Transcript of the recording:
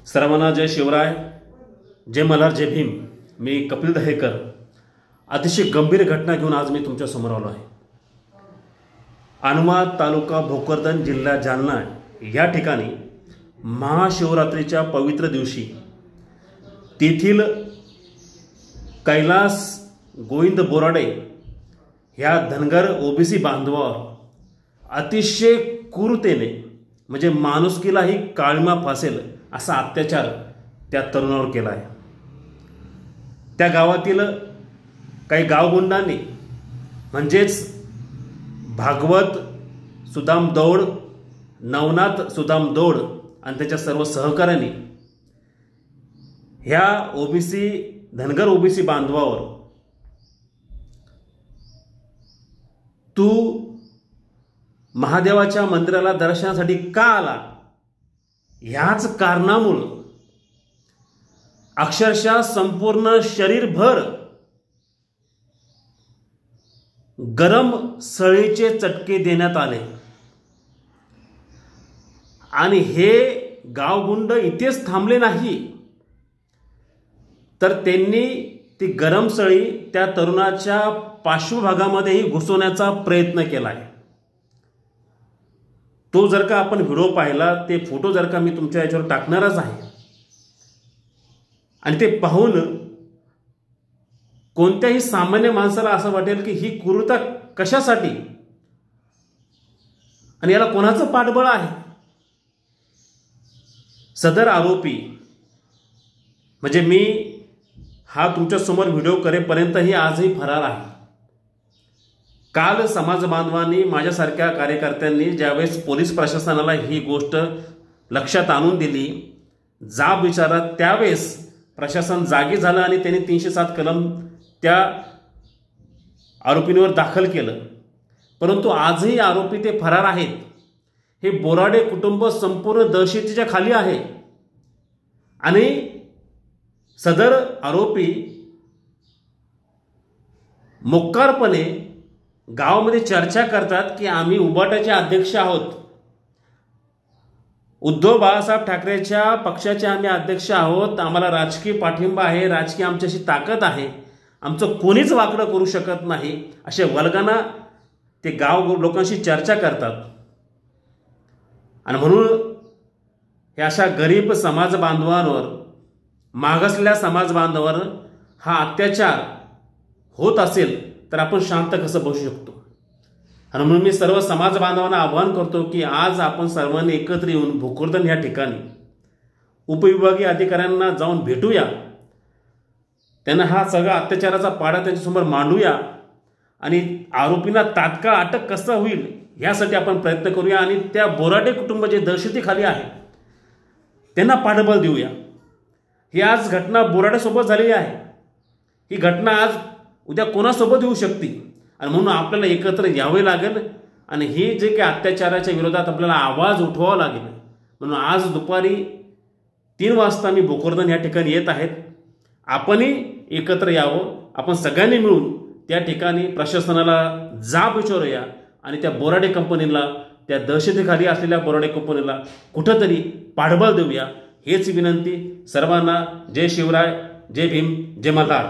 सर्वांना जय शिवराय, जय मल्हार, जय भीम। मी कपिल दहेकर अतिशय गंभीर घटना घेऊन आज मी तुमच्या समोर आलो आहे। अनुमा तालुका भोकरदन जिल्हा जालना या ठिकाणी महाशिवरात्रीच्या पवित्र दिवशी तेथील कैलास गोविंद बोराडे ह्या धनगर ओबीसी बांधवावर अतिशय क्रूरतेने म्हणजे माणुसकीलाही काळीमा फासेल असा अत्याचार त्या तरुणावर केला आहे। त्या गावातील काही गावगुंडांनी म्हणजेच भागवत सुदाम दौड, नवनाथ सुदाम दौड आणि त्याच्या सर्व सहकाऱ्यांनी ह्या धनगर ओबीसी बांधवावर तू महादेवाच्या मंदिराला दर्शनासाठी का आला ह्याच कारणामुळे अक्षरशः संपूर्ण शरीरभर गरम सळीचे चटके देण्यात आले आणि हे गावगुंड इथेच थांबले नाही, तर त्यांनी ती गरम सळी त्या तरुणाच्या पार्श्वभागामध्येही घुसवण्याचा प्रयत्न केला आहे। तो जर का आपण व्हिडिओ पाहिला, ते फोटो जर का मी तुमच्या याच्यावर टाकणारच आहे आणि ते पाहून कोणत्याही सामान्य माणसाला असं वाटेल की ही क्रूरता कशासाठी आणि याला कोणाचं पाठबळ आहे। सदर आरोपी म्हणजे मी हा तुमच्या समोर व्हिडिओ करेपर्यंतही आजही फरार आहे। काल समाज बांधवांनी माझ्यासारख्या कार्यकर्त्यांनी ज्यावेळेस पोलीस प्रशासनाला ही गोष्ट लक्षात आणून दिली, जाब विचारला, त्यावेळेस प्रशासन जागी झालं आणि त्यांनी 307 कलम त्या आरोपींवर दाखल केलं। परंतु आजही आरोपी ते फरार आहेत। हे बोराडे कुटुंब संपूर्ण दहशतीच्या खाली आहे आणि सदर आरोपी मोक्कारपणे गावामध्ये चर्चा करतात की आम्ही उबाटाचे अध्यक्ष आहोत, उद्धव बाळासाहेब ठाकरेच्या पक्षाचे आम्ही अध्यक्ष आहोत, आम्हाला राजकीय पाठिंबा आहे, राजकीय आमच्याशी ताकद आहे, आमचं कोणीच वाकडं करू शकत नाही, अशा वर्गांना ते गाव लोकांशी चर्चा करतात। आणि म्हणून हे अशा गरीब समाज बांधवांवर, मागासलेल्या समाज बांधवांवर हा अत्याचार होत असेल तर आपण शांत कसं बसू शकतो। आणि म्हणून मी सर्व समाज बांधवांना आवाहन करतो की आज आपण सर्वांनी एकत्र येऊन भोकरदन या ठिकाणी उपविभागीय अधिकाऱ्यांना जाऊन भेटूया, त्यांना हा सगळा अत्याचाराचा पाडा त्यांच्यासमोर मांडूया आणि आरोपींना तात्काळ अटक कसं होईल यासाठी आपण प्रयत्न करूया आणि त्या बोराडे कुटुंब जे दहशतीखाली आहे त्यांना पाठबळ देऊया। ही आज घटना बोराड्यासोबत झालेली आहे, ही घटना आज उद्या कोणासोबत होऊ शकते आणि म्हणून आपल्याला एकत्र यावे लागेल आणि हे जे काही अत्याचाराच्या विरोधात आपल्याला आवाज उठवावा लागेल। म्हणून आज दुपारी 3 वाजता मी भोकरदन या ठिकाणी येत आहेत। आपणही एकत्र यावं, आपण सगळ्यांनी मिळून त्या ठिकाणी प्रशासनाला जाब विचारूया आणि त्या बोराडे कंपनीला, त्या दहशतीखाली असलेल्या बोराडे कंपनीला कुठंतरी पाठबळ देऊया, हेच विनंती। सर्वांना जय शिवराय, जय भीम, जय मल्हार।